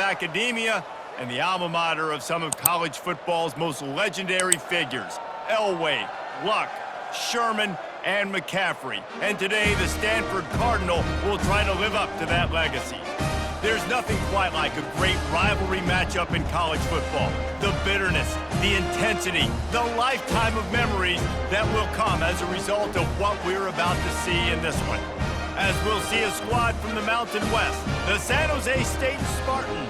academia and the alma mater of some of college football's most legendary figures, Elway, Luck, Sherman, and McCaffrey. And today, the Stanford Cardinal will try to live up to that legacy. There's nothing quite like a great rivalry matchup in college football. The bitterness, the intensity, the lifetime of memories that will come as a result of what we're about to see in this one. As we'll see a squad from the Mountain West, the San Jose State Spartans,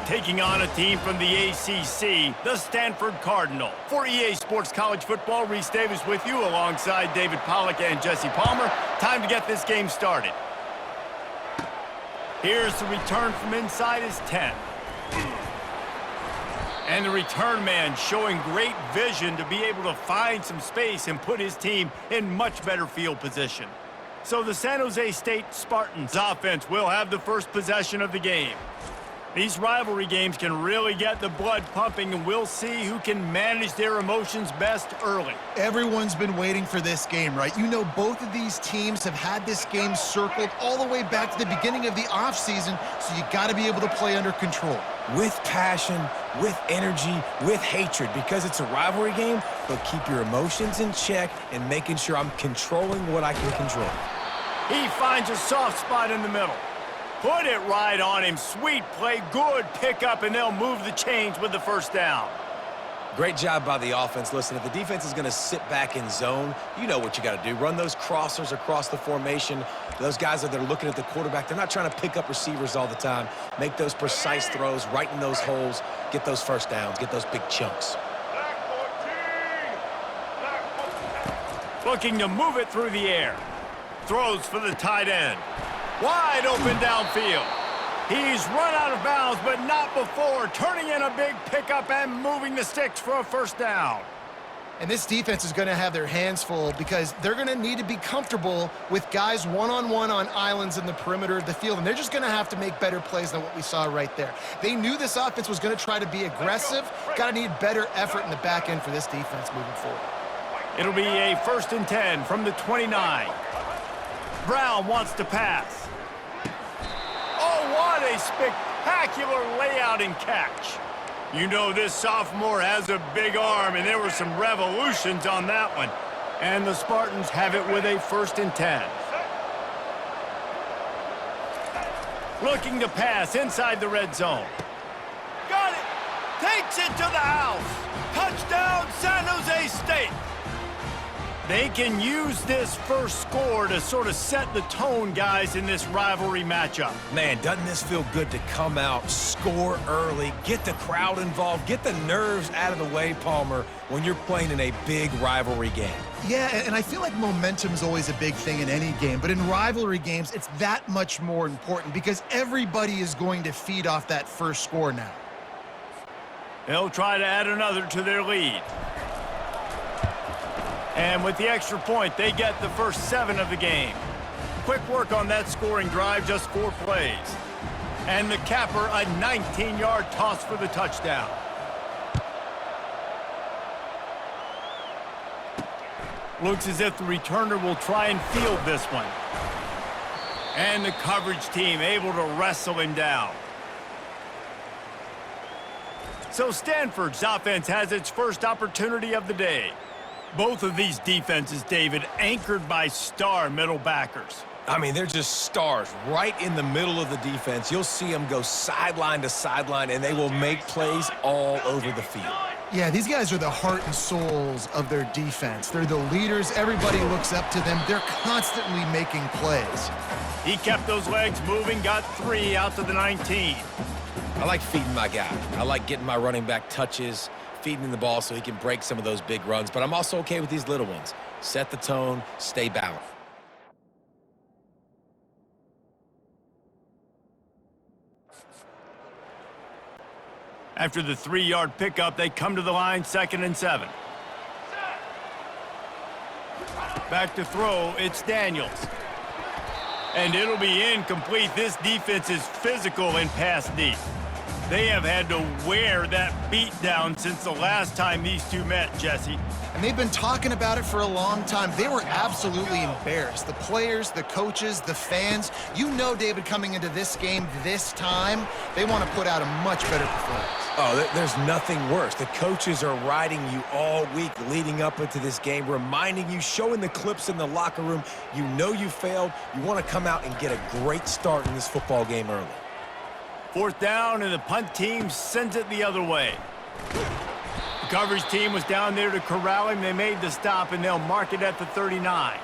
taking on a team from the ACC, the Stanford Cardinal. For EA Sports College Football, Reese Davis with you alongside David Pollack and Jesse Palmer. Time to get this game started. Here's the return from inside his 10. And the return man showing great vision to be able to find some space and put his team in much better field position. So the San Jose State Spartans offense will have the first possession of the game. These rivalry games can really get the blood pumping, and we'll see who can manage their emotions best early. Everyone's been waiting for this game, right? You know, both of these teams have had this game circled all the way back to the beginning of the offseason, so you got to be able to play under control. With passion, with energy, with hatred, because it's a rivalry game, but keep your emotions in check and making sure I'm controlling what I can control. He finds a soft spot in the middle. Put it right on him. Sweet play, good pickup, and they'll move the chains with the first down. Great job by the offense. Listen, if the defense is going to sit back in zone, you know what you got to do. Run those crossers across the formation. Those guys that are looking at the quarterback, they're not trying to pick up receivers all the time. Make those precise throws, right in those holes, get those first downs, get those big chunks. Looking to move it through the air. Throws for the tight end. Wide open downfield. He's run out of bounds, but not before turning in a big pickup and moving the sticks for a first down. And this defense is going to have their hands full because they're going to need to be comfortable with guys one-on-one on islands in the perimeter of the field, and they're just going to have to make better plays than what we saw right there. They knew this offense was going to try to be aggressive. Got to need better effort in the back end for this defense moving forward. It'll be a 1st and 10 from the 29. Brown wants to pass. Oh, what a spectacular layout and catch. You know this sophomore has a big arm, and there were some revolutions on that one. And the Spartans have it with a 1st and 10. Looking to pass inside the red zone. Got it. Takes it to the house. Touchdown, San Jose State. They can use this first score to sort of set the tone, guys, in this rivalry matchup. Man, doesn't this feel good to come out, score early, get the crowd involved, get the nerves out of the way, Palmer, when you're playing in a big rivalry game? Yeah, and I feel like momentum is always a big thing in any game, but in rivalry games, it's that much more important because everybody is going to feed off that first score now. They'll try to add another to their lead. And with the extra point, they get the first 7 of the game. Quick work on that scoring drive, just 4 plays. And the capper, a 19-yard toss for the touchdown. Looks as if the returner will try and field this one. And the coverage team able to wrestle him down. So Stanford's offense has its first opportunity of the day. Both of these defenses, David, anchored by star middle backers. I mean, they're just stars right in the middle of the defense. You'll see them go sideline to sideline, and they will make plays all over the field. Yeah, these guys are the heart and souls of their defense. They're the leaders. Everybody looks up to them. They're constantly making plays. He kept those legs moving, got 3 out to the 19. I like feeding my guy. I like getting my running back touches, feeding him the ball so he can break some of those big runs. But I'm also okay with these little ones. Set the tone, stay balanced. After the 3-yard pickup, they come to the line, 2nd and 7. Back to throw, it's Daniels. And it'll be incomplete. This defense is physical and pass deep. They have had to wear that beat down since the last time these two met, Jesse. And they've been talking about it for a long time. They were absolutely embarrassed. The players, the coaches, the fans. You know, David, coming into this game this time, they want to put out a much better performance. Oh, there's nothing worse. The coaches are riding you all week leading up into this game, reminding you, showing the clips in the locker room. You know you failed. You want to come out and get a great start in this football game early. 4th down, and the punt team sends it the other way. The coverage team was down there to corral him. They made the stop, and they'll mark it at the 39.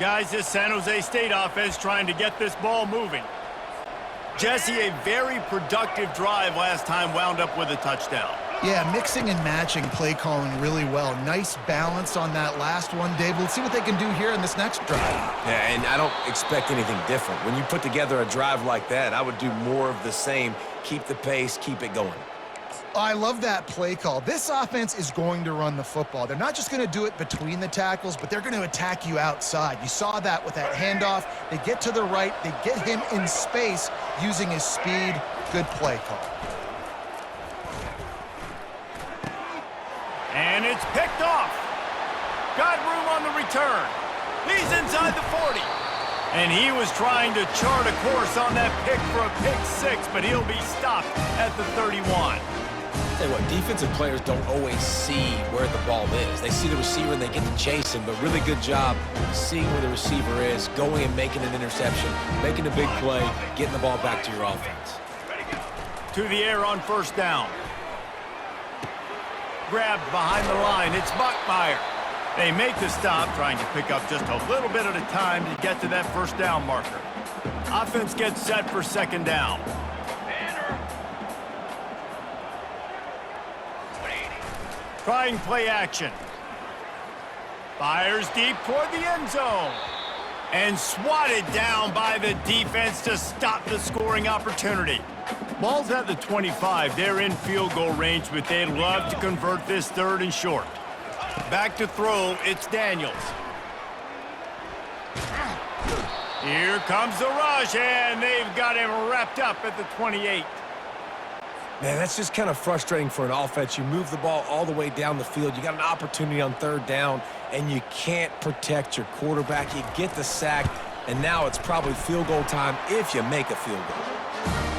Guys, this San Jose State offense trying to get this ball moving. Jesse, a very productive drive last time wound up with a touchdown. Yeah, mixing and matching play calling really well. Nice balance on that last one, Dave. Let's see what they can do here in this next drive. Yeah, and I don't expect anything different. When you put together a drive like that, I would do more of the same. Keep the pace, keep it going. I love that play call. This offense is going to run the football. They're not just going to do it between the tackles, but they're going to attack you outside. You saw that with that handoff. They get to the right. They get him in space using his speed. Good play call. And it's picked off. Got room on the return. He's inside the 40. And he was trying to chart a course on that pick for a pick 6, but he'll be stopped at the 31. Tell you what, defensive players don't always see where the ball is. They see the receiver and they get to chase him, but really good job seeing where the receiver is, going and making an interception, making a big play, getting the ball back to your offense. To the air on 1st down. Grabbed behind the line. It's Buckmeyer. They make the stop, trying to pick up just a little bit at a time to get to that 1st down marker. Offense gets set for 2nd down. Trying play action. Fires deep toward the end zone. And swatted down by the defense to stop the scoring opportunity. Ball's at the 25. They're in field goal range, but they'd love to convert this 3rd and short. Back to throw, it's Daniels. Here comes the rush, and they've got him wrapped up at the 28. Man, that's just kind of frustrating for an offense. You move the ball all the way down the field. You got an opportunity on 3rd down, and you can't protect your quarterback. You get the sack, and now it's probably field goal time if you make a field goal.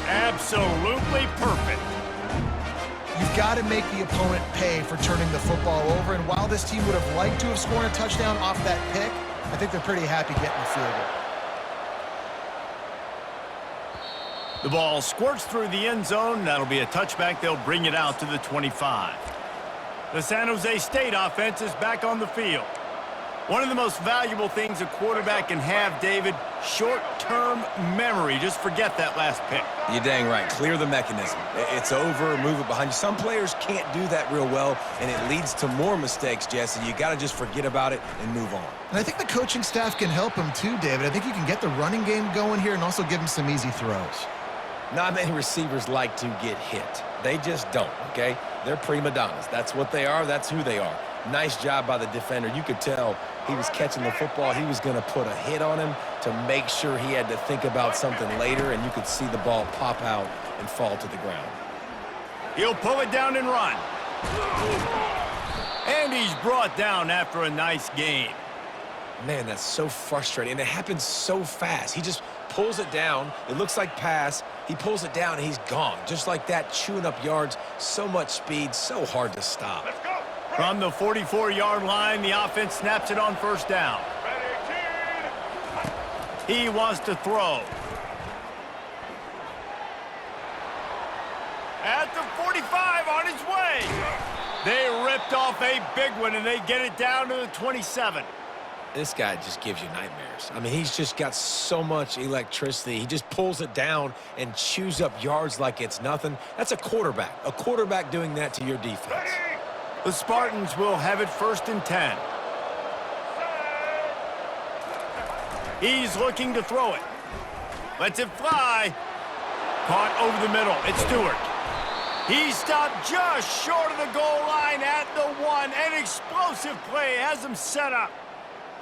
Absolutely perfect. You've got to make the opponent pay for turning the football over, and while this team would have liked to have scored a touchdown off that pick, I think they're pretty happy getting the field goal. The ball squirts through the end zone. That'll be a touchback. They'll bring it out to the 25. The San Jose State offense is back on the field. One of the most valuable things a quarterback can have, David, short-term memory. Just forget that last pick. You're dang right. Clear the mechanism. It's over, move it behind you. Some players can't do that real well, and it leads to more mistakes, Jesse. You got to just forget about it and move on. And I think the coaching staff can help him too, David. I think you can get the running game going here and also give him some easy throws. Not many receivers like to get hit. They just don't, okay? They're prima donnas. That's what they are. That's who they are. Nice job by the defender. You could tell he was catching the football. He was going to put a hit on him to make sure he had to think about something later, and you could see the ball pop out and fall to the ground. He'll pull it down and run. And he's brought down after a nice gain. Man, that's so frustrating, and it happens so fast. He just pulls it down. It looks like pass. He pulls it down, and he's gone. Just like that, chewing up yards. So much speed, so hard to stop. From the 44-yard line, the offense snaps it on 1st down. He wants to throw. At the 45, on his way. They ripped off a big one, and they get it down to the 27. This guy just gives you nightmares. I mean, he's just got so much electricity. He just pulls it down and chews up yards like it's nothing. That's a quarterback. A quarterback doing that to your defense. The Spartans will have it 1st and 10. He's looking to throw it. Lets it fly. Caught over the middle. It's Stewart. He stopped just short of the goal line at the 1. An explosive play has him set up.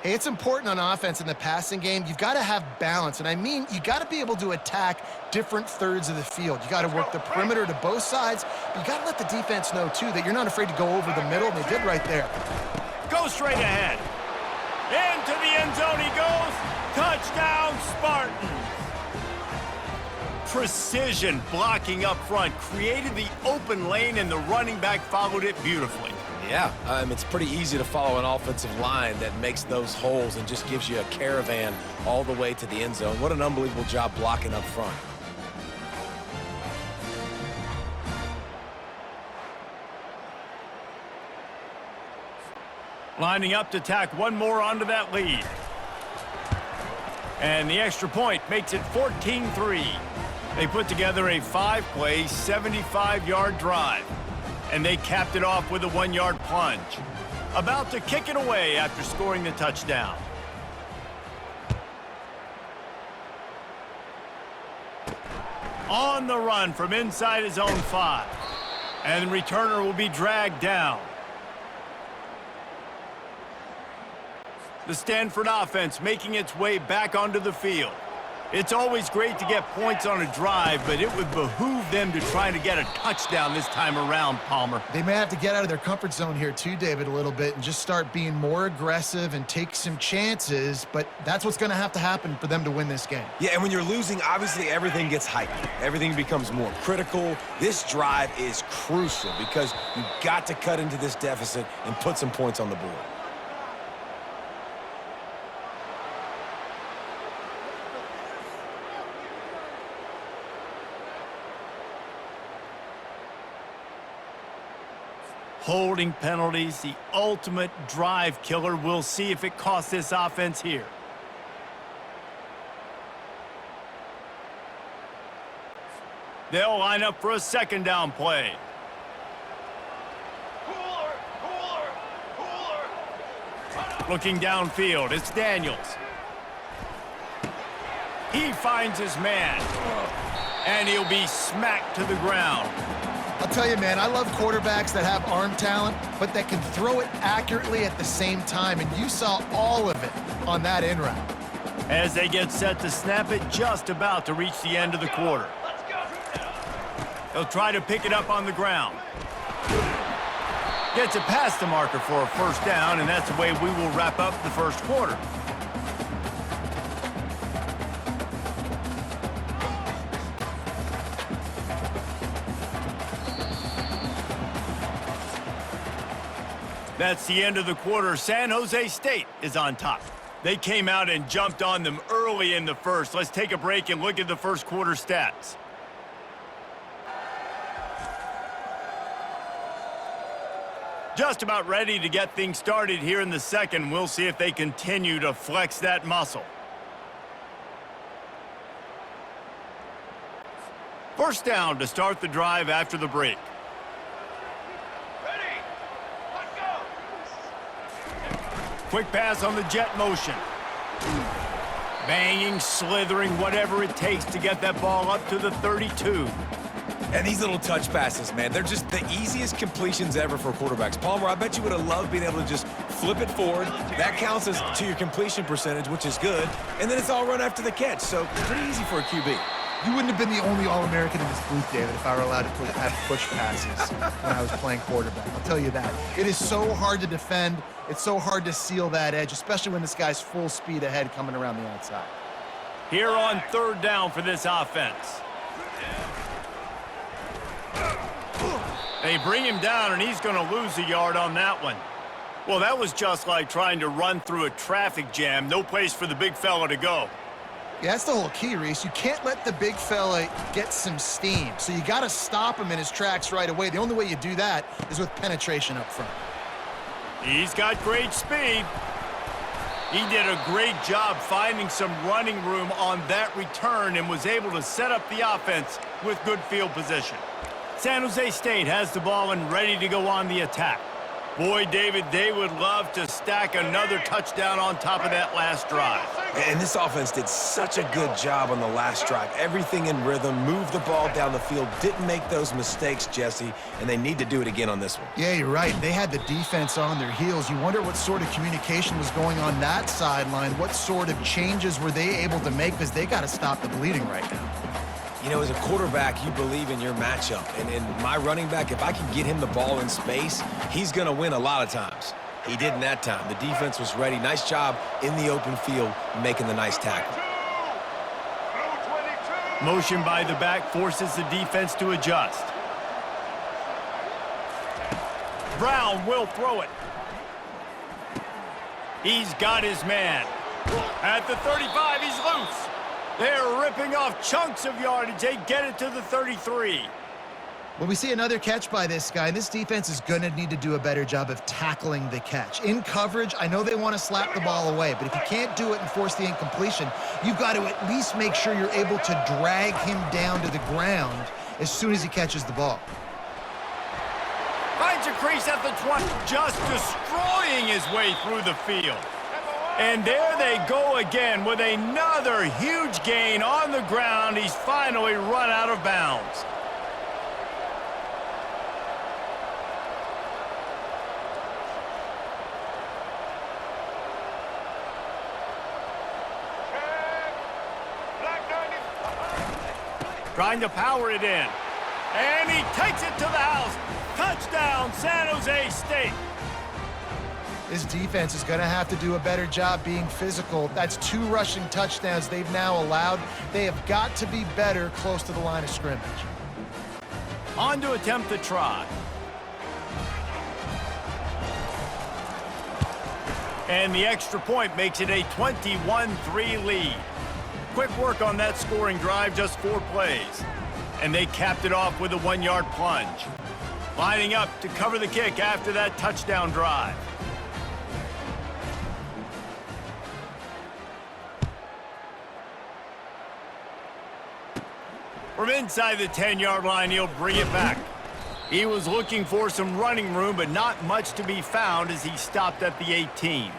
Hey, it's important on offense in the passing game. You've got to have balance, and I mean you got to be able to attack different thirds of the field. You got to work the perimeter to both sides, but you got to let the defense know, too, that you're not afraid to go over the middle, and they did right there. Go straight ahead. Into the end zone he goes. Touchdown, Spartans. Precision blocking up front created the open lane, and the running back followed it beautifully. Yeah, it's pretty easy to follow an offensive line that makes those holes and just gives you a caravan all the way to the end zone. What an unbelievable job blocking up front. Lining up to tack one more onto that lead. And the extra point makes it 14-3. They put together a 5-play, 75-yard drive. And they capped it off with a 1-yard plunge. About to kick it away after scoring the touchdown. On the run from inside his own 5. And the returner will be dragged down. The Stanford offense making its way back onto the field. It's always great to get points on a drive, but it would behoove them to try to get a touchdown this time around, Palmer. They may have to get out of their comfort zone here too, David, a little bit and just start being more aggressive and take some chances, but that's what's going to have to happen for them to win this game. Yeah, and when you're losing, obviously everything gets heightened. Everything becomes more critical. This drive is crucial because you've got to cut into this deficit and put some points on the board. Holding penalties, the ultimate drive killer. We'll see if it costs this offense here. They'll line up for a second down play. Looking downfield, it's Daniels. He finds his man, and he'll be smacked to the ground. I'll tell you, man, I love quarterbacks that have arm talent, but that can throw it accurately at the same time, and you saw all of it on that in route. As they get set to snap it, just about to reach the end of the quarter. They'll try to pick it up on the ground. Gets it past the marker for a first down, and that's the way we will wrap up the first quarter. That's the end of the quarter. San Jose State is on top. They came out and jumped on them early in the first. Let's take a break and look at the first quarter stats. Just about ready to get things started here in the second. We'll see if they continue to flex that muscle. First down to start the drive after the break. Quick pass on the jet motion. Banging, slithering, whatever it takes to get that ball up to the 32. And these little touch passes, man, they're just the easiest completions ever for quarterbacks. Palmer, I bet you would have loved being able to just flip it forward. That counts as to your completion percentage, which is good. And then it's all run after the catch, so pretty easy for a QB. You wouldn't have been the only All-American in this booth, David, if I were allowed to have push passes when I was playing quarterback. I'll tell you that. It is so hard to defend. It's so hard to seal that edge, especially when this guy's full speed ahead coming around the outside. Here on third down for this offense. They bring him down, and he's going to lose a yard on that one. Well, that was just like trying to run through a traffic jam. No place for the big fella to go. Yeah, that's the whole key, Reese. You can't let the big fella get some steam. So you got to stop him in his tracks right away. The only way you do that is with penetration up front. He's got great speed. He did a great job finding some running room on that return and was able to set up the offense with good field position. San Jose State has the ball and ready to go on the attack. Boy, David, they would love to stack another touchdown on top of that last drive. And this offense did such a good job on the last drive. Everything in rhythm, moved the ball down the field, didn't make those mistakes, Jesse, and they need to do it again on this one. Yeah, you're right. They had the defense on their heels. You wonder what sort of communication was going on that sideline. What sort of changes were they able to make? Because they got to stop the bleeding right now. You know, as a quarterback, you believe in your matchup. And my running back, if I can get him the ball in space, he's going to win a lot of times. He didn't that time. The defense was ready. Nice job in the open field making the nice tackle. Motion by the back forces the defense to adjust. Brown will throw it. He's got his man. At the 35, he's loose. They're ripping off chunks of yardage. They get it to the 33. Well, we see another catch by this guy. This defense is going to need to do a better job of tackling the catch. In coverage, I know they want to slap the ball away, but if you can't do it and force the incompletion, you've got to at least make sure you're able to drag him down to the ground as soon as he catches the ball. Finds a crease at the 20, just destroying his way through the field. And there they go again with another huge gain on the ground. He's finally run out of bounds. Trying to power it in. And he takes it to the house. Touchdown, San Jose State. This defense is going to have to do a better job being physical. That's 2 rushing touchdowns they've now allowed. They have got to be better close to the line of scrimmage. On to attempt the try. And the extra point makes it a 21-3 lead. Quick work on that scoring drive, just 4 plays. And they capped it off with a 1-yard plunge. Lining up to cover the kick after that touchdown drive. From inside the 10-yard line, he'll bring it back. He was looking for some running room, but not much to be found as he stopped at the 18.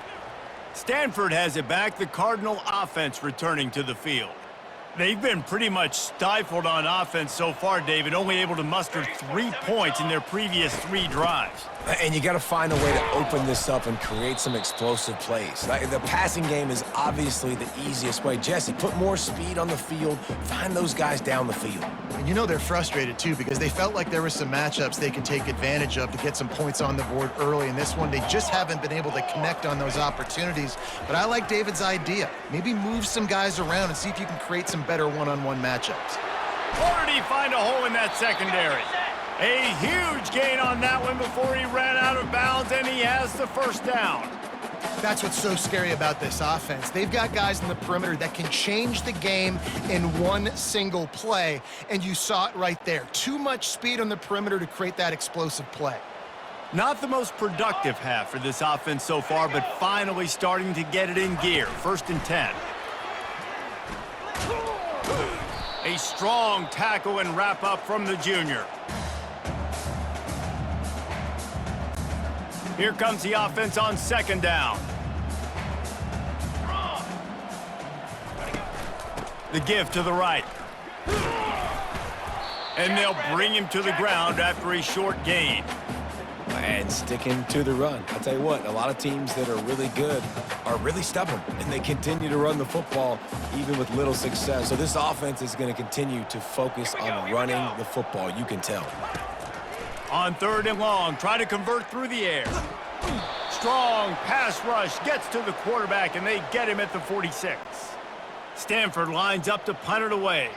Stanford has it back, the Cardinal offense returning to the field. They've been pretty much stifled on offense so far, David, only able to muster 3 points in their previous 3 drives. And you got to find a way to open this up and create some explosive plays. The passing game is obviously the easiest way. Jesse, put more speed on the field. Find those guys down the field. And you know they're frustrated, too, because they felt like there were some matchups they could take advantage of to get some points on the board early. In this one, they just haven't been able to connect on those opportunities. But I like David's idea. Maybe move some guys around and see if you can create some better one-on-one matchups. Already find a hole in that secondary. A huge gain on that one before he ran out of bounds, and he has the first down. That's what's so scary about this offense. They've got guys in the perimeter that can change the game in one single play, and you saw it right there. Too much speed on the perimeter to create that explosive play. Not the most productive half for this offense so far, but finally starting to get it in gear. 1st and 10. A strong tackle and wrap up from the junior. Here comes the offense on 2nd down. The give to the right. And they'll bring him to the ground after a short gain. And sticking to the run. I'll tell you what, a lot of teams that are really good are really stubborn, and they continue to run the football even with little success. So this offense is going to continue to focus on running the football, you can tell. On 3rd and long, try to convert through the air. Strong pass rush gets to the quarterback, and they get him at the 46. Stanford lines up to punt it away.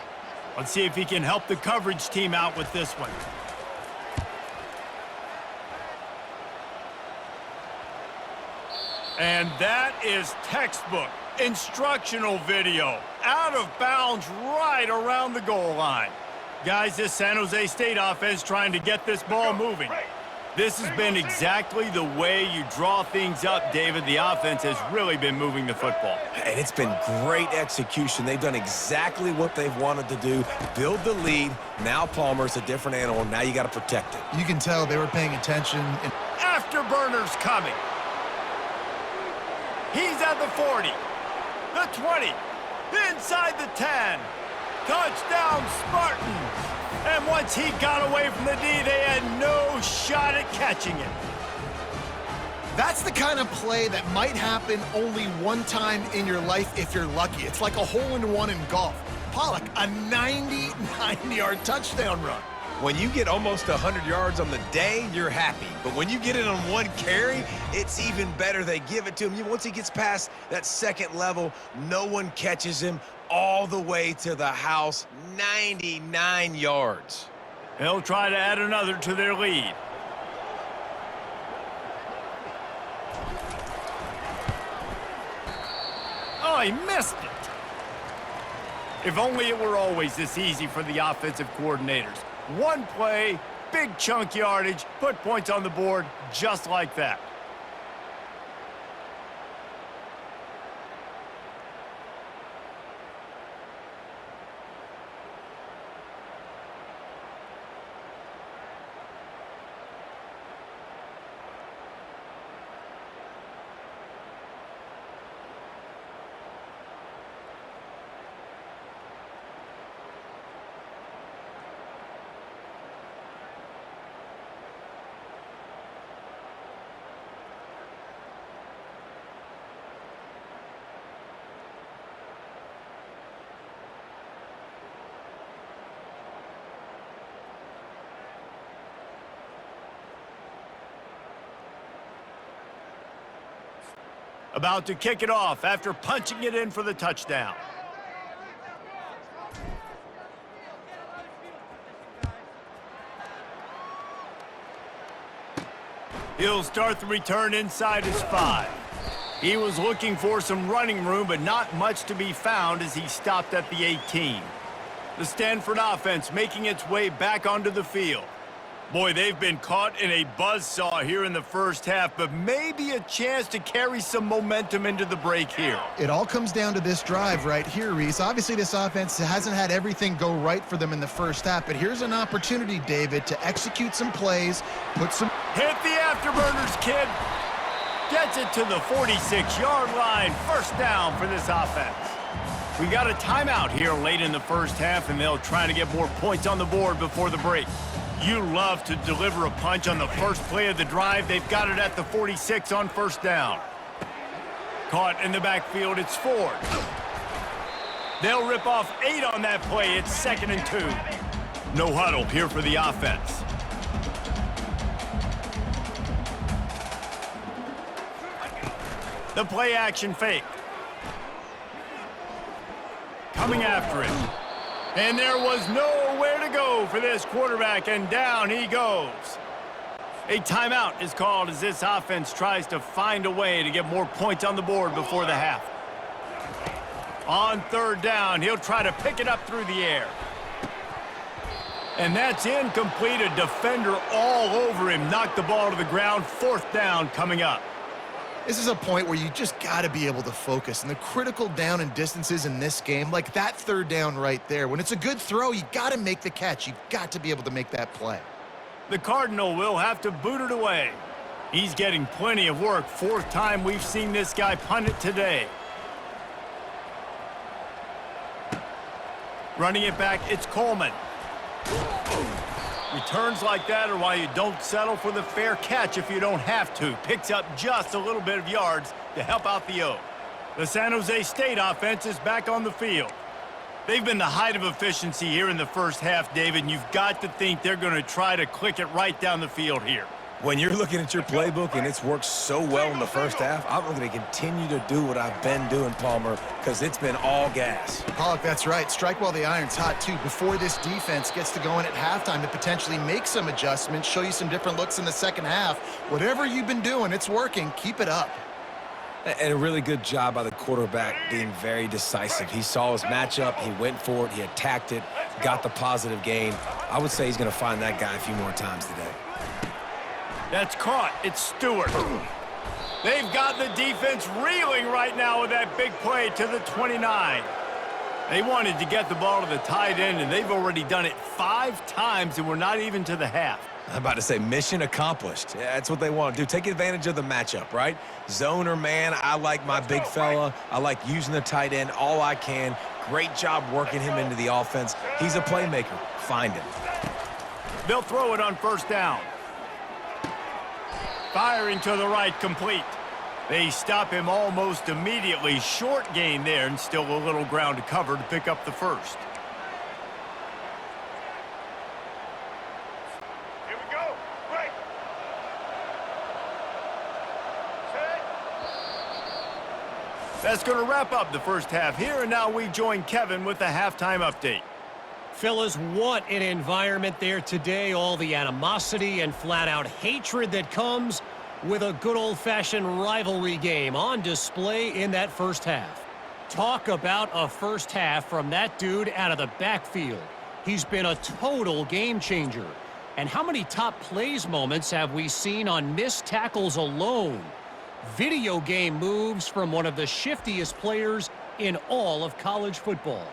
Let's see if he can help the coverage team out with this one. And that is textbook instructional video. Out of bounds right around the goal line. Guys, this San Jose State offense trying to get this ball moving. This has been exactly the way you draw things up, David. The offense has really been moving the football. And it's been great execution. They've done exactly what they've wanted to do. Build the lead. Now Palmer's a different animal. Now you got to protect it. You can tell they were paying attention. Afterburners coming. He's at the 40, the 20, inside the 10. Touchdown, Spartans. And once he got away from the D, they had no shot at catching it. That's the kind of play that might happen only one time in your life if you're lucky. It's like a hole-in-one in golf. Pollock, a 99-yard touchdown run. When you get almost 100 yards on the day, you're happy. But when you get it on one carry, it's even better. They give it to him. Once he gets past that second level, no one catches him all the way to the house, 99 yards. They'll try to add another to their lead. Oh, he missed it. If only it were always this easy for the offensive coordinators. One play, big chunk yardage, put points on the board just like that. About to kick it off after punching it in for the touchdown. He'll start the return inside his 5. He was looking for some running room, but not much to be found as he stopped at the 18. The Stanford offense making its way back onto the field. Boy, they've been caught in a buzzsaw here in the first half, but maybe a chance to carry some momentum into the break here. It all comes down to this drive right here, Reese. Obviously, this offense hasn't had everything go right for them in the first half, but here's an opportunity, David, to execute some plays, put some... Hit the afterburners, kid. Gets it to the 46-yard line. First down for this offense. We got a timeout here late in the first half, and they'll try to get more points on the board before the break. You love to deliver a punch on the first play of the drive. They've got it at the 46 on first down. Caught in the backfield, it's Ford. They'll rip off 8 on that play. It's 2nd and 2. No huddle here for the offense. The play action fake. Coming after him. And there was nowhere to go for this quarterback, and down he goes. A timeout is called as this offense tries to find a way to get more points on the board before the half. On third down, he'll try to pick it up through the air. And that's incomplete. A defender all over him. Knocked the ball to the ground. 4th down coming up. This is a point where you just got to be able to focus. And the critical down and distances in this game, like that 3rd down right there, when it's a good throw, you got to make the catch. You've got to be able to make that play. The Cardinal will have to boot it away. He's getting plenty of work. 4th time we've seen this guy punt it today. Running it back, it's Coleman. Returns like that are why you don't settle for the fair catch if you don't have to. Picks up just a little bit of yards to help out the O. The San Jose State offense is back on the field. They've been the height of efficiency here in the first half, David, and you've got to think they're going to try to click it right down the field here. When you're looking at your playbook and it's worked so well in the first half, I'm going to continue to do what I've been doing, Palmer, because it's been all gas. Pollock, that's right. Strike while the iron's hot, too. Before this defense gets to going at halftime to potentially make some adjustments, show you some different looks in the second half. Whatever you've been doing, it's working. Keep it up. And a really good job by the quarterback being very decisive. He saw his matchup, he went for it, he attacked it, got the positive gain. I would say he's going to find that guy a few more times today. That's caught. It's Stewart. They've got the defense reeling right now with that big play to the 29. They wanted to get the ball to the tight end, and they've already done it 5 times, and we're not even to the half. I'm about to say mission accomplished. Yeah, that's what they want to do. Take advantage of the matchup, right? Zone or man, I like my big fella. I like using the tight end all I can. Great job working him into the offense. He's a playmaker. Find him. They'll throw it on first down. Firing to the right, complete. They stop him almost immediately. Short gain there, and still a little ground to cover to pick up the first. Here we go. Break. Set. That's going to wrap up the first half here, and now we join Kevin with the halftime update. Fellas, what an environment there today. All the animosity and flat-out hatred that comes with a good old-fashioned rivalry game on display in that first half. Talk about a first half from that dude out of the backfield. He's been a total game changer. And how many top plays moments have we seen on missed tackles alone? Video game moves from one of the shiftiest players in all of college football.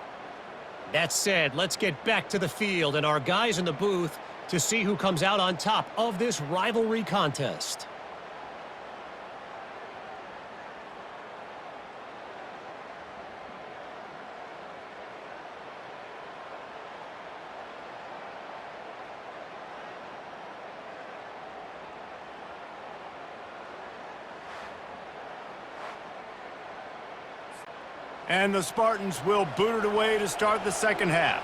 That said, let's get back to the field and our guys in the booth to see who comes out on top of this rivalry contest. And the Spartans will boot it away to start the second half.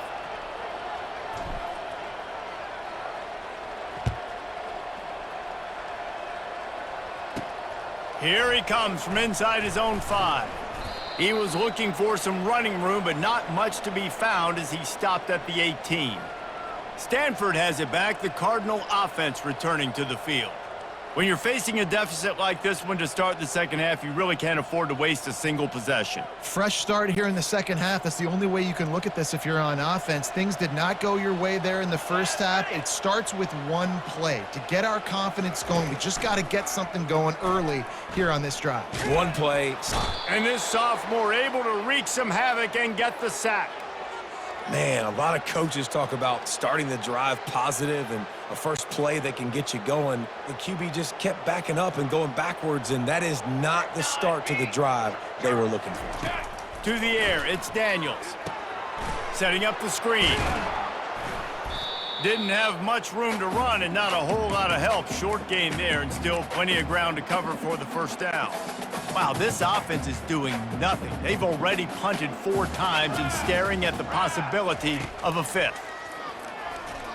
Here he comes from inside his own 5. He was looking for some running room, but not much to be found as he stopped at the 18. Stanford has it back, the Cardinal offense returning to the field. When you're facing a deficit like this one to start the second half, you really can't afford to waste a single possession. Fresh start here in the second half. That's the only way you can look at this if you're on offense. Things did not go your way there in the first half. It starts with one play. To get our confidence going, we just got to get something going early here on this drive. One play. And this sophomore able to wreak some havoc and get the sack. Man, a lot of coaches talk about starting the drive positive and a first play that can get you going. The QB just kept backing up and going backwards, and that is not the start to the drive they were looking for. To the air, it's Daniels. Setting up the screen. Didn't have much room to run and not a whole lot of help. Short gain there and still plenty of ground to cover for the first down. Wow, this offense is doing nothing. They've already punted 4 times and staring at the possibility of a 5th.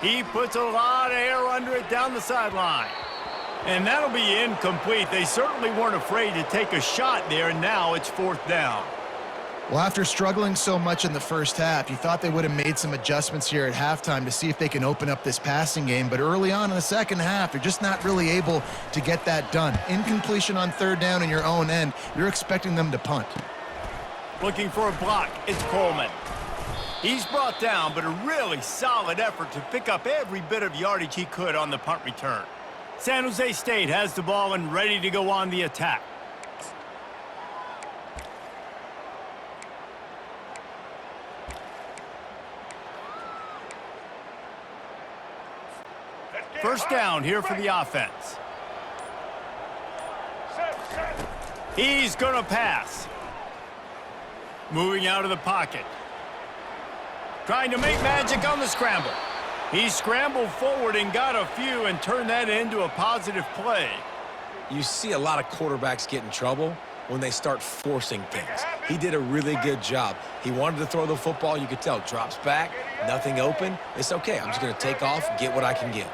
He puts a lot of air under it down the sideline. And that'll be incomplete. They certainly weren't afraid to take a shot there, and now it's 4th down. Well, after struggling so much in the first half, you thought they would have made some adjustments here at halftime to see if they can open up this passing game. But early on in the second half, they're just not really able to get that done. Incompletion on 3rd down in your own end, you're expecting them to punt. Looking for a block, it's Coleman. He's brought down, but a really solid effort to pick up every bit of yardage he could on the punt return. San Jose State has the ball and ready to go on the attack. First down here for the offense. He's going to pass. Moving out of the pocket. Trying to make magic on the scramble. He scrambled forward and got a few and turned that into a positive play. You see a lot of quarterbacks get in trouble when they start forcing things. He did a really good job. He wanted to throw the football. You could tell. Drops back, nothing open. It's okay. I'm just going to take off, get what I can get.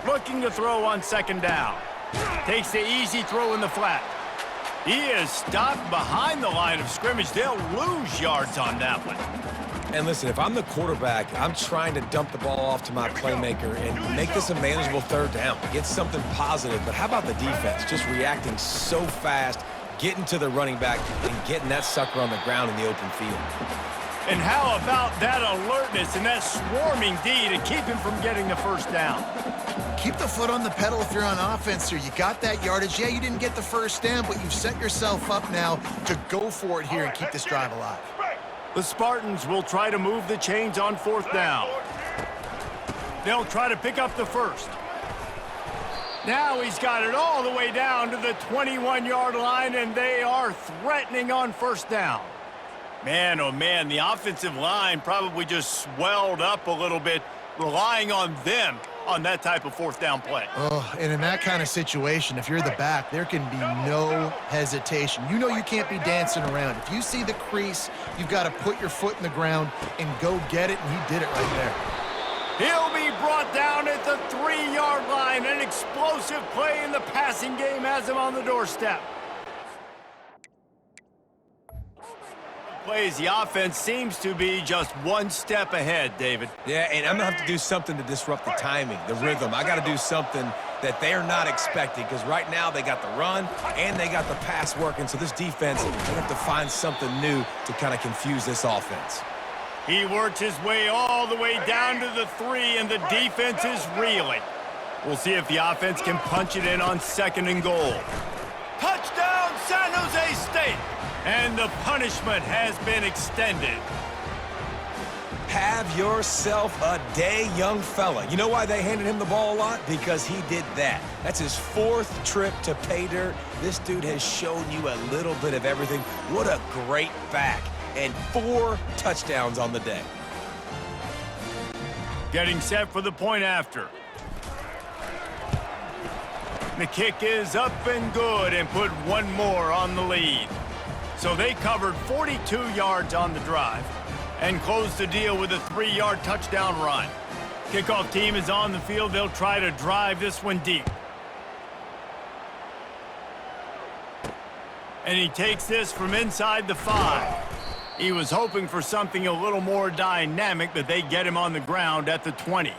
Looking to throw on 2nd down. Takes the easy throw in the flat. He is stopped behind the line of scrimmage. They'll lose yards on that one. And listen, if I'm the quarterback, I'm trying to dump the ball off to my playmaker and make this a manageable 3rd down. Get something positive. But how about the defense? Just reacting so fast, getting to the running back, and getting that sucker on the ground in the open field. And how about that alertness and that swarming D to keep him from getting the first down? keep the foot on the pedal if you're on offense here. You got that yardage. Yeah, you didn't get the first down, but you've set yourself up now to go for it here and keep this drive alive. The Spartans will try to move the chains on 4th down. They'll try to pick up the first. Now he's got it all the way down to the 21-yard line, and they are threatening on 1st down. Man, oh man, the offensive line probably just swelled up a little bit, relying on them on that type of 4th down play. Oh, and in that kind of situation, if you're the back, there can be no hesitation. You know you can't be dancing around. If you see the crease, you've got to put your foot in the ground and go get it, and he did it right there. He'll be brought down at the 3-yard line. An explosive play in the passing game has him on the doorstep. Plays, the offense seems to be just one step ahead, David. Yeah, and I'm going to have to do something to disrupt the timing, the rhythm. I got to do something that they're not expecting, because right now they got the run and they got the pass working, so this defense, they have to find something new to kind of confuse this offense. He worked his way all the way down to the 3, and the defense is reeling. We'll see if the offense can punch it in on 2nd and goal. Touchdown, San Jose State! And the punishment has been extended. Have yourself a day, young fella. You know why they handed him the ball a lot? Because he did that. That's his 4th trip to pay dirt. This dude has shown you a little bit of everything. What a great back. And 4 touchdowns on the day. Getting set for the point after. The kick is up and good, and put one more on the lead. So they covered 42 yards on the drive and closed the deal with a 3-yard touchdown run. Kickoff team is on the field. They'll try to drive this one deep. And he takes this from inside the 5. He was hoping for something a little more dynamic, but they get him on the ground at the 20.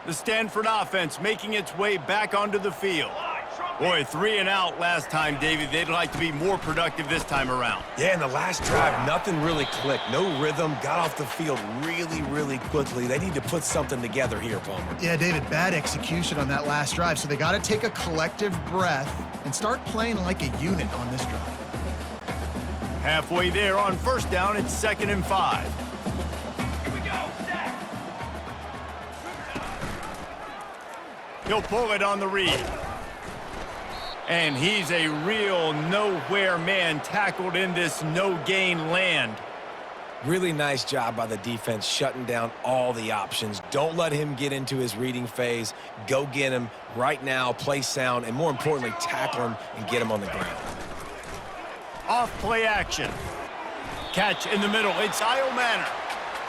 The Stanford offense making its way back onto the field. Boy, 3 and out last time, David. They'd like to be more productive this time around. Yeah, in the last drive, nothing really clicked. No rhythm, got off the field really, really quickly. They need to put something together here, Palmer. Yeah, David, bad execution on that last drive, so they got to take a collective breath and start playing like a unit on this drive. Halfway there on 1st down, it's 2nd and 5. Here we go. He'll pull it on the read. And he's a real nowhere man, tackled in this no-gain land. Really nice job by the defense shutting down all the options. Don't let him get into his reading phase. Go get him right now, play sound, and more importantly, tackle him and get him on the ground. Off play action. Catch in the middle. It's Io Manor.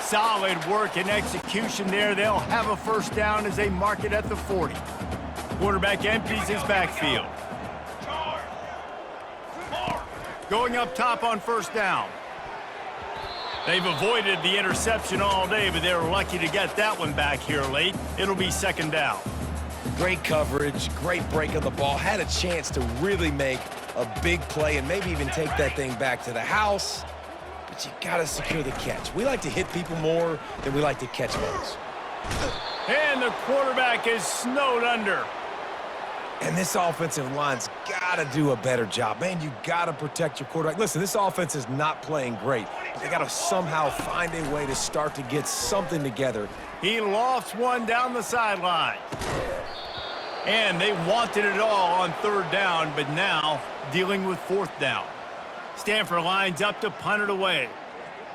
Solid work and execution there. They'll have a 1st down as they mark it at the 40. Quarterback empties his backfield. Going up top on 1st down. They've avoided the interception all day, but they were lucky to get that one back here late. It'll be 2nd down. Great coverage, great break of the ball. Had a chance to really make a big play and maybe even take that thing back to the house. But you got to secure the catch. We like to hit people more than we like to catch balls. And the quarterback is snowed under. And this offensive line's got to do a better job. Man, you got to protect your quarterback. Listen, this offense is not playing great, but they got to somehow find a way to start to get something together. He lofts one down the sideline. And they wanted it all on 3rd down, but now dealing with 4th down. Stanford lines up to punt it away.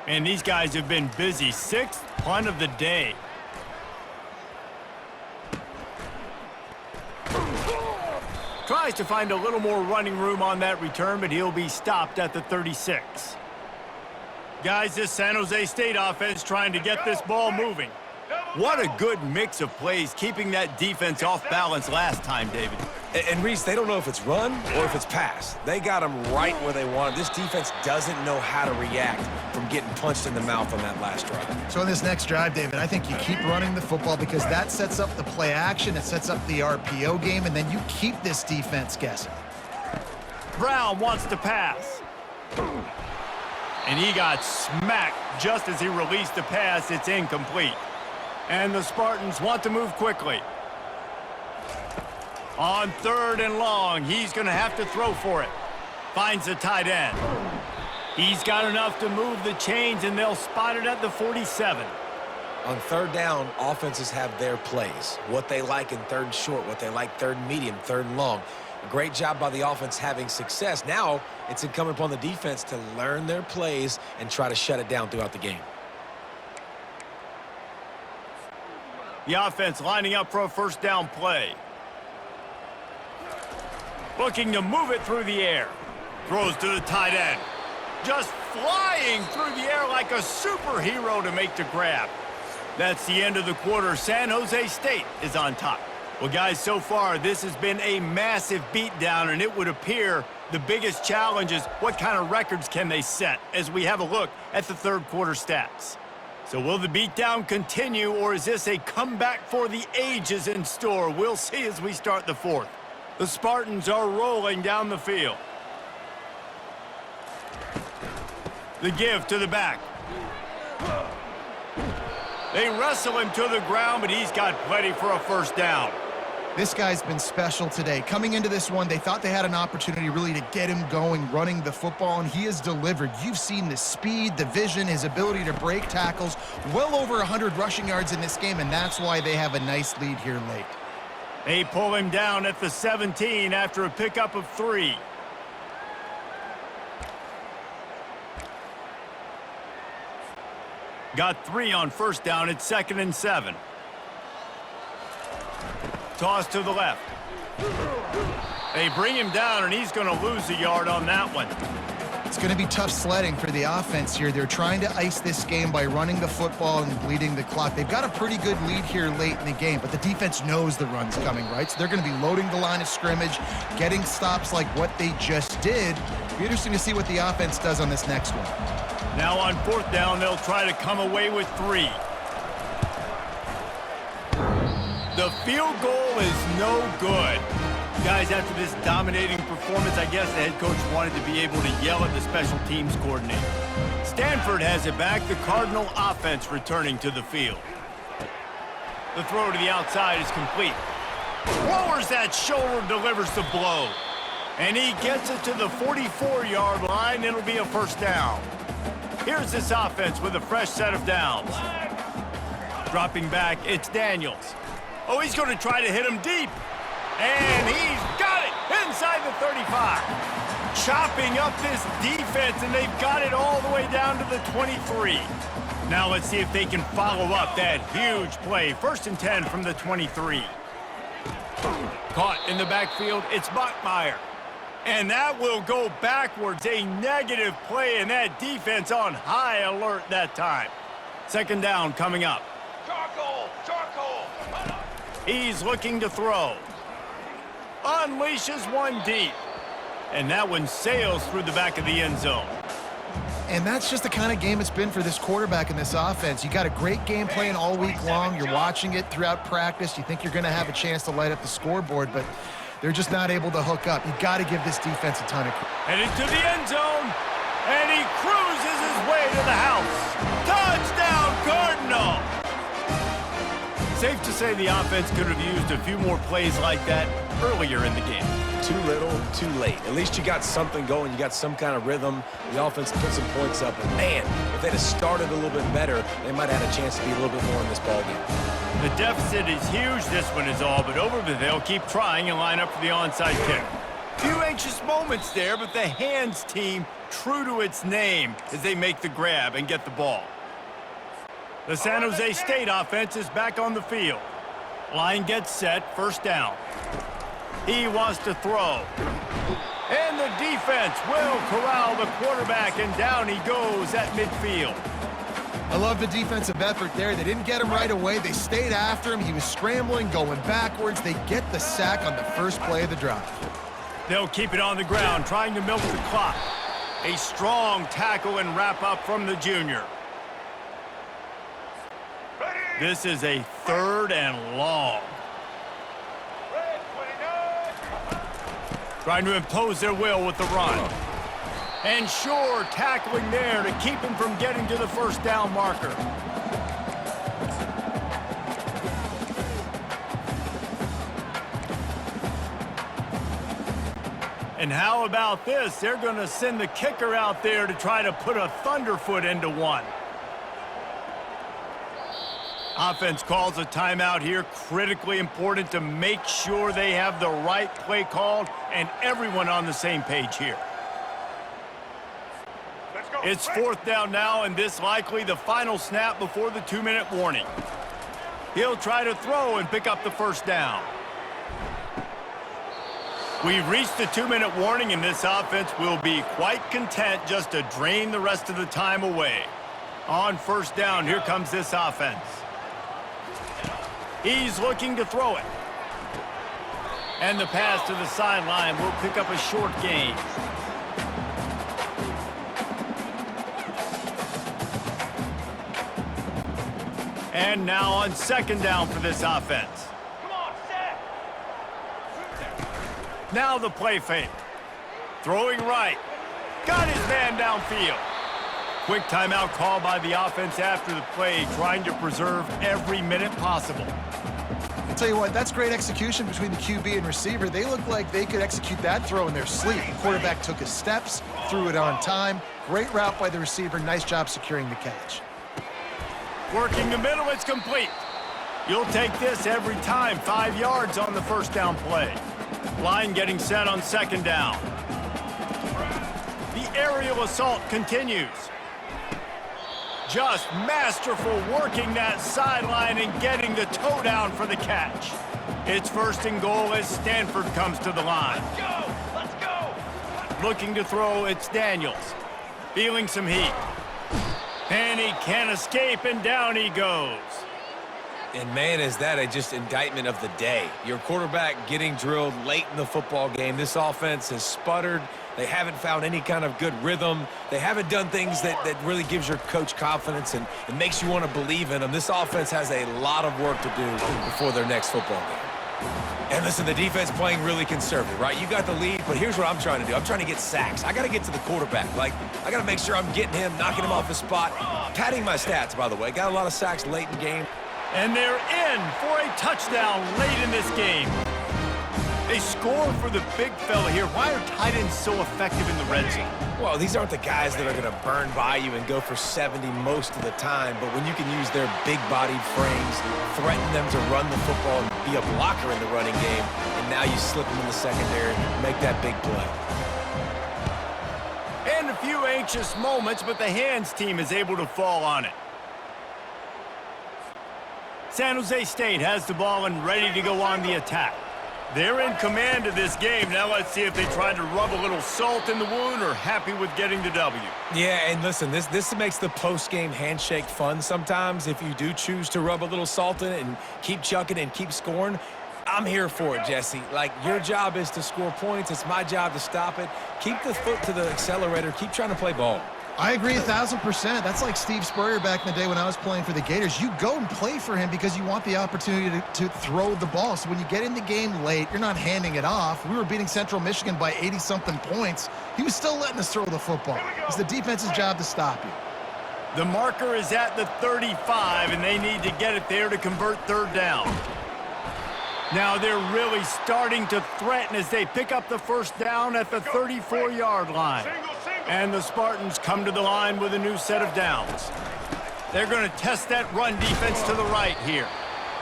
And these guys have been busy. 6th punt of the day. Tries to find a little more running room on that return, but he'll be stopped at the 36. Guys, this San Jose State offense trying to get this ball moving. What a good mix of plays, keeping that defense off balance last time, David. And Reese, they don't know if it's run or if it's pass. They got them right where they want them. This defense doesn't know how to react from getting punched in the mouth on that last drive. So in this next drive, David, I think you keep running the football because that sets up the play action, it sets up the RPO game, and then you keep this defense guessing. Brown wants to pass. And he got smacked just as he released the pass. It's incomplete. And the Spartans want to move quickly. On 3rd and long, he's going to have to throw for it. Finds the tight end. He's got enough to move the chains, and they'll spot it at the 47. On 3rd down, offenses have their plays. What they like in 3rd and short, what they like 3rd and medium, 3rd and long. A great job by the offense having success. Now it's incumbent upon the defense to learn their plays and try to shut it down throughout the game. The offense lining up for a 1st down play. Looking to move it through the air. Throws to the tight end. Just flying through the air like a superhero to make the grab. That's the end of the quarter. San Jose State is on top. Well, guys, so far, this has been a massive beatdown, and it would appear the biggest challenge is what kind of records can they set as we have a look at the 3rd quarter stats. So will the beatdown continue, or is this a comeback for the ages in store? We'll see as we start the 4th. The Spartans are rolling down the field. The give to the back. They wrestle him to the ground, but he's got plenty for a 1st down. This guy's been special today. Coming into this one, they thought they had an opportunity really to get him going, running the football, and he has delivered. You've seen the speed, the vision, his ability to break tackles, well over 100 rushing yards in this game, and that's why they have a nice lead here late. They pull him down at the 17 after a pickup of 3. Got 3 on 1st down. It's 2nd and 7. Toss to the left. They bring him down, and he's going to lose a yard on that one. It's going to be tough sledding for the offense here. They're trying to ice this game by running the football and bleeding the clock. They've got a pretty good lead here late in the game, but the defense knows the run's coming, right? So they're going to be loading the line of scrimmage, getting stops like what they just did. It'll be interesting to see what the offense does on this next one. Now on 4th down, they'll try to come away with 3. The field goal is no good. Guys, after this dominating performance, I guess the head coach wanted to be able to yell at the special teams coordinator. Stanford has it back. The Cardinal offense returning to the field. The throw to the outside is complete. Lowers that shoulder, delivers the blow. And he gets it to the 44-yard line. It'll be a 1st down. Here's this offense with a fresh set of downs. Dropping back, it's Daniels. Oh, he's going to try to hit him deep. And he's got it inside the 35. Chopping up this defense, and they've got it all the way down to the 23. Now let's see if they can follow up that huge play. 1st and 10 from the 23. Caught in the backfield, it's Bachmeier. And that will go backwards. A negative play, and that defense on high alert that time. 2nd down coming up. Charcoal! Charcoal! He's looking to throw. Unleashes one deep. And that one sails through the back of the end zone. And that's just the kind of game it's been for this quarterback and this offense. You got a great game plan all week long. You're watching it throughout practice. You think you're going to have a chance to light up the scoreboard, but they're just not able to hook up. You got to give this defense a ton of credit. Heading to the end zone, and he cruises his way to the house. Touchdown, Cardinal! Safe to say the offense could have used a few more plays like that earlier in the game. Too little, too late. At least you got something going. You got some kind of rhythm. The offense put some points up. And man, if they'd have started a little bit better, they might have had a chance to be a little bit more in this ballgame. The deficit is huge, this one is all, but over, but they'll keep trying and line up for the onside kick. Few anxious moments there, but the hands team true to its name as they make the grab and get the ball. The San Jose State offense is back on the field. Line gets set, 1st down. He wants to throw. And the defense will corral the quarterback, and down he goes at midfield. I love the defensive effort there. They didn't get him right away. They stayed after him. He was scrambling, going backwards. They get the sack on the first play of the drive. They'll keep it on the ground, trying to milk the clock. A strong tackle and wrap up from the junior. This is a 3rd and long. Trying to impose their will with the run. And sure, tackling there to keep him from getting to the 1st down marker. And how about this? They're going to send the kicker out there to try to put a thunderfoot into one. Offense calls a timeout here. Critically important to make sure they have the right play called and everyone on the same page here. Let's go. It's 4th down now, and this likely the final snap before the 2-minute warning. He'll try to throw and pick up the first down. We've reached the 2-minute warning, and this offense will be quite content just to drain the rest of the time away. On 1st down, here comes this offense. He's looking to throw it. And the pass to the sideline will pick up a short gain. And now on 2nd down for this offense. Come on, set. Now the play fake. Throwing right. Got his man downfield. Quick timeout call by the offense after the play, trying to preserve every minute possible. I'll tell you what, that's great execution between the QB and receiver. They look like they could execute that throw in their sleep. The quarterback took his steps, threw it on time. Great route by the receiver. Nice job securing the catch. Working the middle, it's complete. You'll take this every time. 5 yards on the 1st down play. Line getting set on 2nd down. The aerial assault continues. Just masterful working that sideline and getting the toe down for the catch. It's 1st and goal as Stanford comes to the line. Let's go. Let's go. Looking to throw, it's Daniels. Feeling some heat. And he can't escape, and down he goes. And man, is that just indictment of the day. Your quarterback getting drilled late in the football game. This offense has sputtered. They haven't found any kind of good rhythm. They haven't done things that really gives your coach confidence and it makes you want to believe in them. This offense has a lot of work to do before their next football game. And listen, the defense playing really conservative, right? You got the lead, but here's what I'm trying to do. I'm trying to get sacks. I got to get to the quarterback. Like, I got to make sure I'm getting him, knocking him off his spot. Padding my stats, by the way. Got a lot of sacks late in the game. And they're in for a touchdown late in this game. They score for the big fella here. Why are tight ends so effective in the red zone? Well, these aren't the guys that are going to burn by you and go for 70 most of the time, but when you can use their big-bodied frames, threaten them to run the football and be a blocker in the running game, and now you slip them in the secondary, make that big play. And a few anxious moments, but the hands team is able to fall on it. San Jose State has the ball and ready to go on the attack. They're in command of this game. Now let's see if they try to rub a little salt in the wound or happy with getting the W. Yeah, and listen, this makes the post-game handshake fun sometimes. If you do choose to rub a little salt in it and keep chucking and keep scoring, I'm here for it, Jesse. Like, your job is to score points. It's my job to stop it. Keep the foot to the accelerator. Keep trying to play ball. I agree 1,000%. That's like Steve Spurrier back in the day when I was playing for the Gators. You go and play for him because you want the opportunity to throw the ball. So when you get in the game late, you're not handing it off. We were beating Central Michigan by 80-something points. He was still letting us throw the football. It's the defense's job to stop you. The marker is at the 35, and they need to get it there to convert 3rd down. Now they're really starting to threaten as they pick up the 1st down at the 34-yard line. And the Spartans come to the line with a new set of downs. They're going to test that run defense to the right here.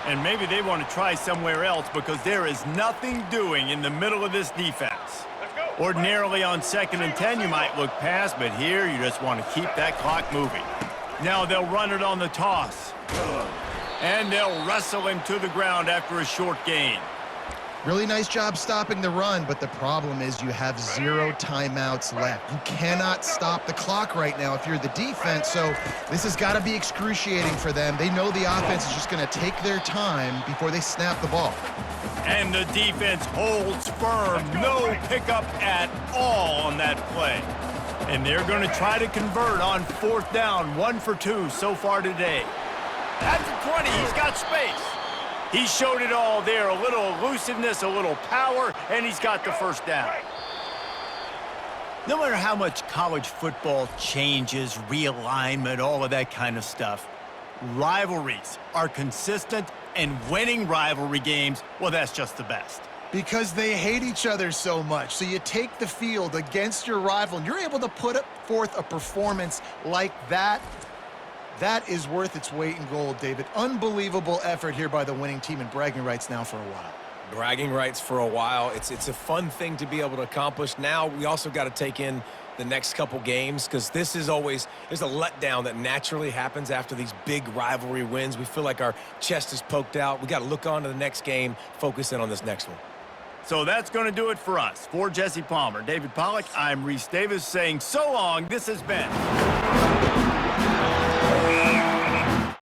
And maybe they want to try somewhere else because there is nothing doing in the middle of this defense. Ordinarily on 2nd and 10, you might look past, but here you just want to keep that clock moving. Now they'll run it on the toss. And they'll wrestle him to the ground after a short gain. Really nice job stopping the run, but the problem is you have 0 timeouts left. You cannot stop the clock right now if you're the defense, so this has got to be excruciating for them. They know the offense is just going to take their time before they snap the ball. And the defense holds firm. No pickup at all on that play. And they're going to try to convert on 4th down. 1 for 2 so far today. At the 20, he's got space. He showed it all there, a little elusiveness, a little power, and he's got the 1st down. No matter how much college football changes, realignment, all of that kind of stuff, rivalries are consistent, and winning rivalry games, well, that's just the best. Because they hate each other so much. So you take the field against your rival, and you're able to put forth a performance like that. That is worth its weight in gold, David. Unbelievable effort here by the winning team, and bragging rights now for a while. Bragging rights for a while. It's a fun thing to be able to accomplish. Now we also got to take in the next couple games, because this is always, there's a letdown that naturally happens after these big rivalry wins. We feel like our chest is poked out. We got to look on to the next game, focus in on this next one. So that's going to do it for us. For Jesse Palmer, David Pollack, I'm Reese Davis saying so long. This has been